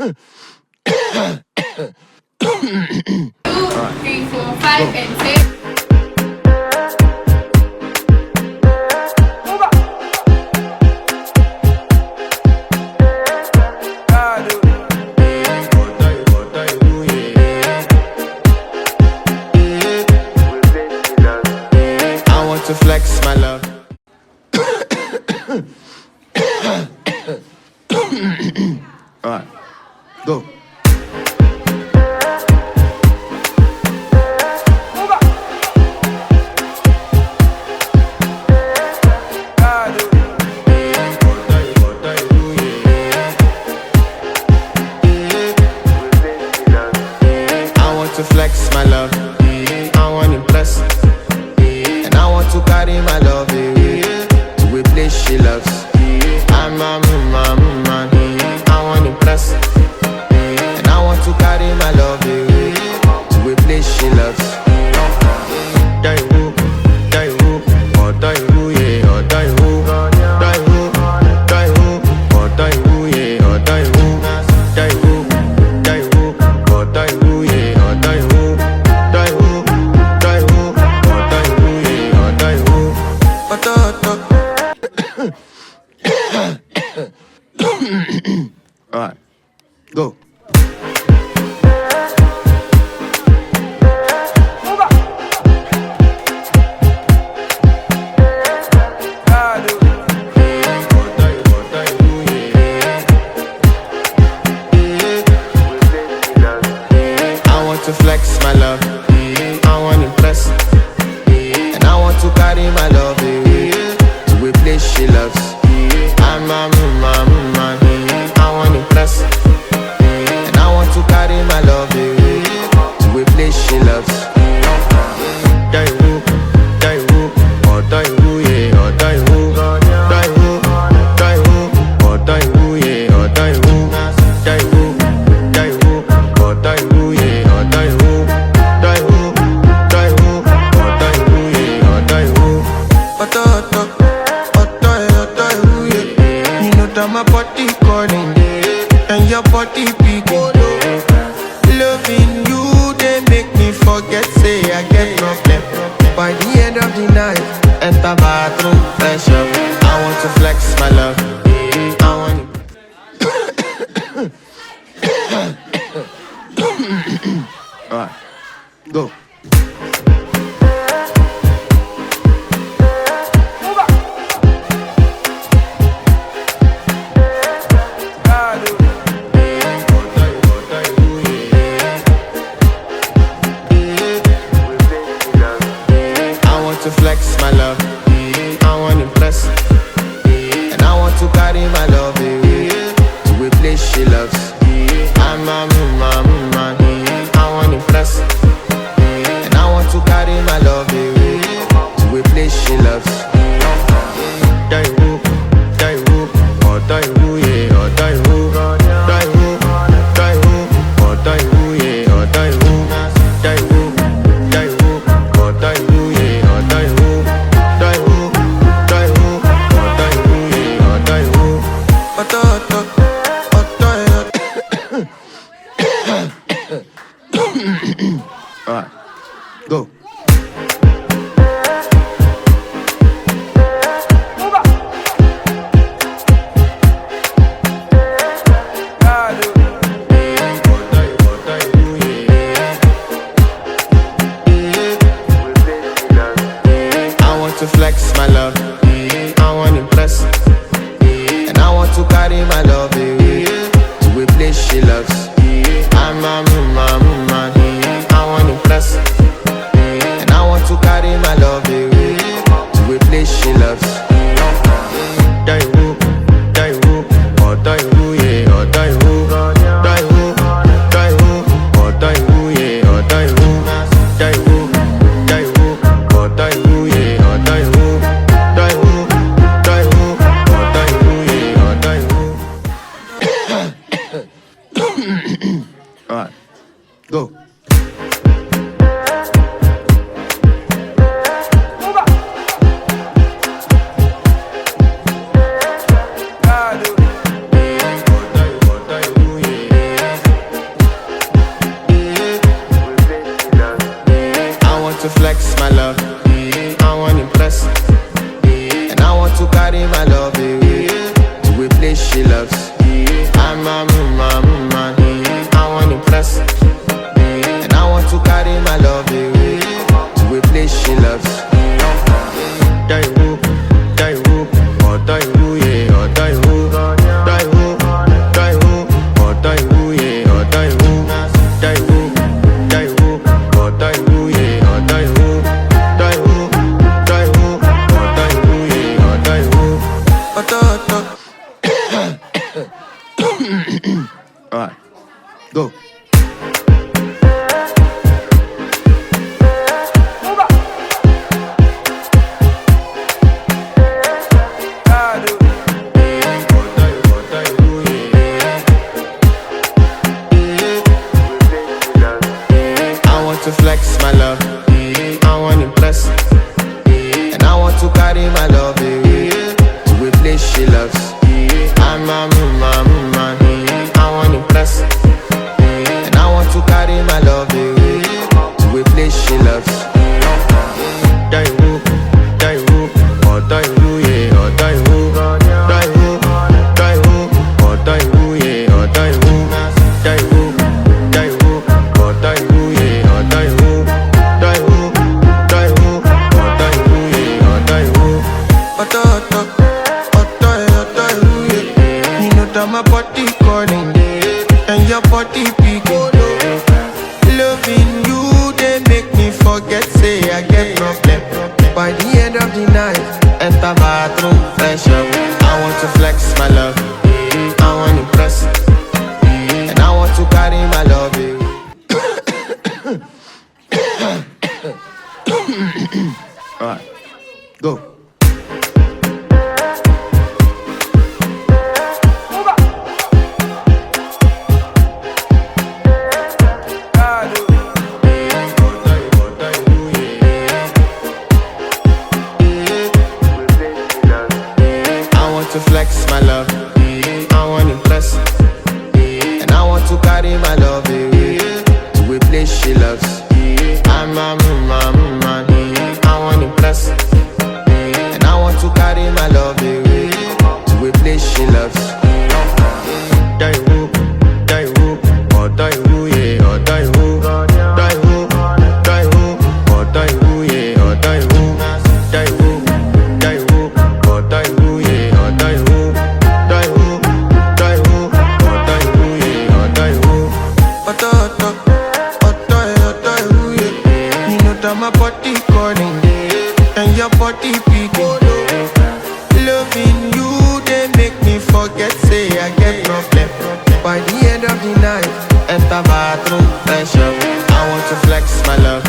3, 4, 5, and 6. To flex my love. Alright, go. I want to flex my love. I want to impress. I want to carry my love away to a place she loves. I'm a man. I want to impress. And I want to carry my love away to a place she loves. Die who, or die who, yeah, or die who. Die who, or die who, yeah, or die who. Die who, or die who, yeah, or die who. Die who, or die who, yeah, or die who. Alright, go. I want to flex my love. I want to impress. And I want to carry my love away to a place she loves. I'm a man. I want to impress. And I want to carry my love away to a place she loves. Die who, or die who, yeah, or die who. Die who, or die who, yeah, or die who. Die who, or die who, yeah, or die who. Die who, or die who, yeah, or die who. You know that my body calling and your body beating. Loving you, they make me forget, say I get problem. By the end of the night, enter bathroom, fresh up. I want to flex my love. I want to. Alright, go. To flex my love, I want to impress. And I want to carry my love away to a place she loves. I'm a man, I want to impress. And I want to carry my love away to a place she loves. Die who, or die who, yeah, or die who. Die who, or die who, yeah, or die who. Die who, or die who, yeah, or die who. Die who, or die who, yeah, or die who. Alright, go. To flex my love, I want to impress. And I want to carry my love away to a place she loves. I'm a man, I want to impress. And I want to carry my love away to a place she loves. Die who, or die who, yeah, or die who. Die who, or die who, yeah, or die who. Die who, or die who, yeah. Die who, or die who, yeah, or die who. want to carry my love away to a place she loves. I'm a man, I want to impress. And I want to carry my love away to a place she loves. Die-woo, oh die-woo, yeah, oh die-woo. Die-woo, oh die-woo, yeah, oh die-woo. Die-woo, oh die-woo, yeah, oh die-woo. Die-woo, oh die-woo, yeah, oh die-woo. Oh die-woo, yeah. You know that my body calling and your body picking. Loving you, they make me forget, say I get problem. By the end of the night, enter bathroom, fresh up. I want to flex my love, I want to impress, and I want to carry my love away. Alright, go. To flex my love, I want to impress, and I want to carry my love away to a place she loves. I'm a man, I want to impress, and I want to carry my love away to a place she loves. Die-woo, oh die-woo, yeah, oh die-woo. Die-woo, oh die-woo, yeah, oh die-woo. Die-woo, oh die-woo, yeah. My body calling and your body picking. Loving you, they make me forget, say I get problem. By the end of the night, enter bathroom, fresh up. I want to flex my love,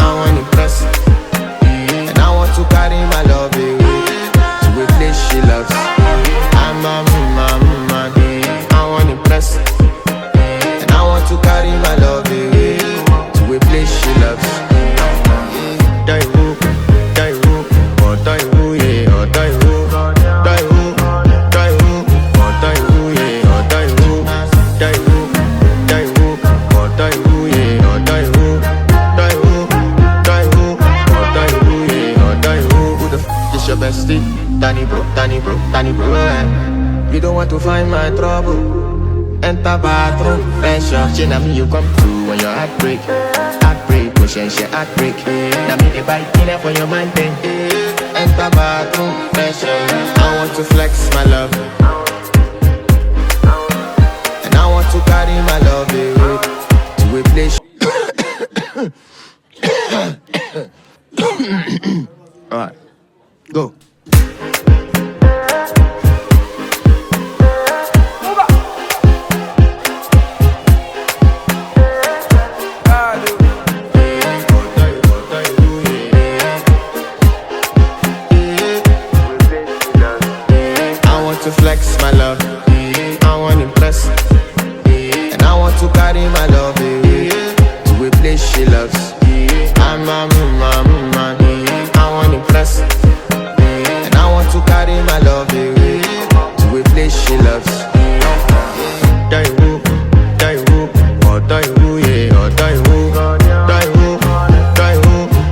I want to impress, and I want to carry my love away to a place she loves. I'm a man, I want to impress, and I want to carry my love away to a place she loves. Die-woo, oh die-woo, yeah, oh die-woo. Die-woo, oh die-woo, yeah, oh die-woo. Die-woo, oh die-woo, yeah, oh die-woo. Die-woo, oh die-woo, yeah, oh die-woo. Who the is your bestie? Danny bro, eh. You don't want to find my trouble. Enter bathroom, fresh up. She na me you come through when your heartbreak. Pushing she heartbreak. Now me the bite in for your mind then. Enter bathroom, fresh up. I want to flex my love, and I want to carry my love away to a place. Alright, go. To flex my love, I want to impress, and I want to carry my love away to a place she loves. I'm a man, I want to impress, and I want to carry my love away to a place she loves. Die-woo, oh die-woo, yeah, oh die-woo. Die-woo,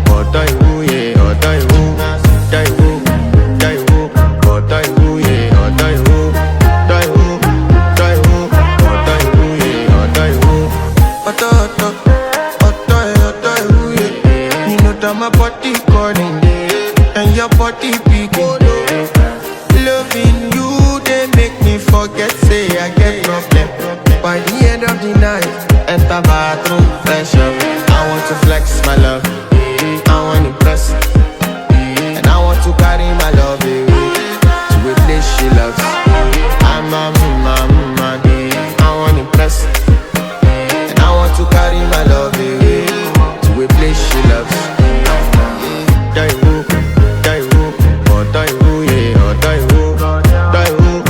oh die-woo, yeah, oh die-woo. Die-woo, oh die-woo, yeah. My body calling and your body picking. Loving you, they make me forget, say I get problem. By the end of the night, enter bathroom, fresh up. I want to flex my love, I want to impress, and I want to carry my love away to a place she loves. I'm a man, I want to impress, and I want to carry my love away to a place she loves. Die-woo, oh die-woo, yeah, oh die-woo. Die-woo,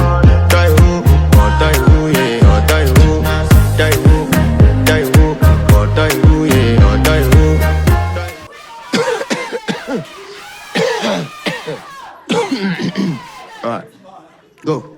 oh die-woo, yeah, oh die-woo. Die-woo, oh die-woo, yeah, oh die-woo. Alright, go.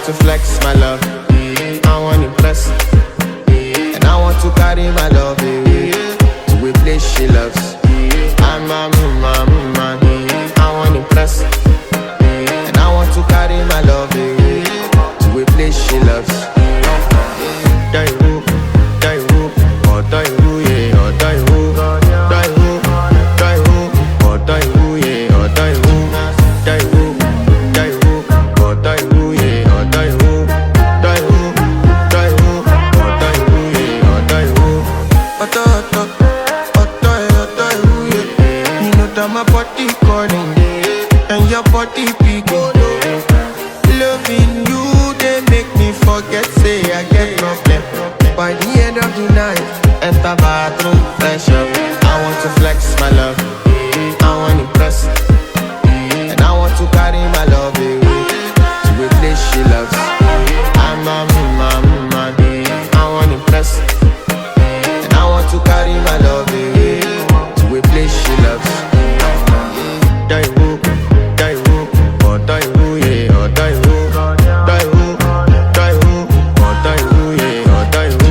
To flex my love, I want to impress, and I want to carry my love to a place she loves. I'm a man, I want to impress, and I want to carry my love to a place she loves. Die who, or die who, yeah, or die who, die who, die who, or die who, yeah, or die who, die who, die who, or die who, yeah. My body calling and your body picking. Loving you, they make me forget, say I get problem. By the end of the night, enter bathroom, fresh up. I want to flex my love, I want to impress, and I want to carry my love to a place she loves. I'm a man, I want to impress, and I want to carry my love to a place she loves. Die who, or die who, yeah, or die who, die who, die who, or die who, yeah, or die who,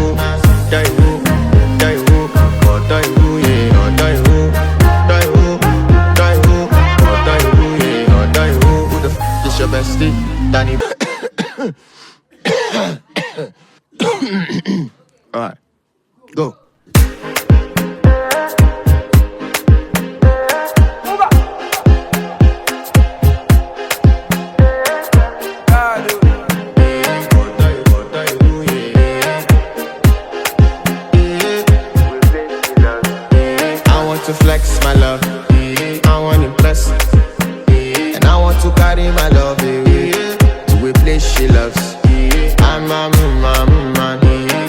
die who, die who, or die who, yeah, or die who, die who, die who, or die who, yeah, or die who. Who the f is your bestie? Danny. Alright, go. To flex my love, I want to impress, and I want to carry my love to a place she loves. I'm a man,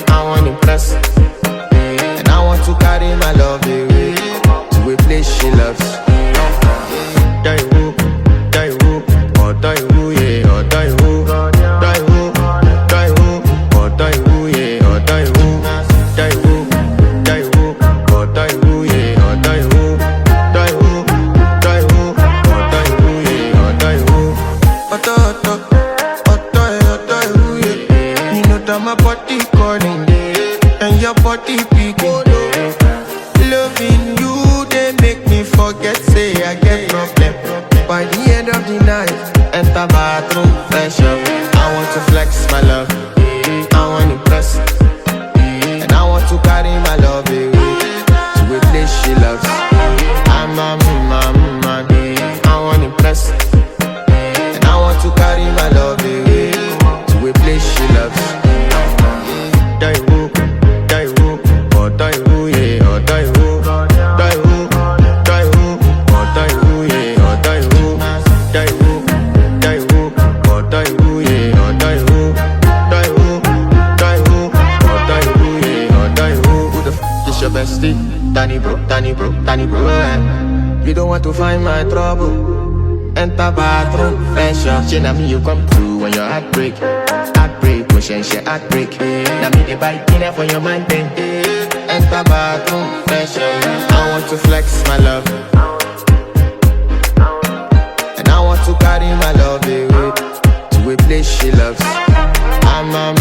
I want to impress, and I want to carry my love to a place she loves. Die who, or die who, yeah, or die who, die who, die who, or die who, yeah, or die who, die who, die who, or die who, yeah. My body calling and your body picking. Loving you, they make me forget, say I get problem. By the end of the night, enter bathroom, fresh up. I want to flex my love, I want to impress, and I want to carry my love to a place she loves. I'm a man, I want to impress, and I want to carry my love to a place she loves. Die who, or die who, yeah, or die who, die who, die who, or die who, yeah, or die who, die who, die who, or die who, yeah, or die who, die who, die who, or die who, yeah, or die who. Who the f is your bestie? Danny bro, eh? You don't want to find my trouble. Enter bathroom, fresh up. She me you come through when your heart break. Push and shit heartbreak. Now me the bite dinner for your man thing. Enter bathroom, fresh up. I want to flex my love, and I want to carry my love to a place she loves. I'm a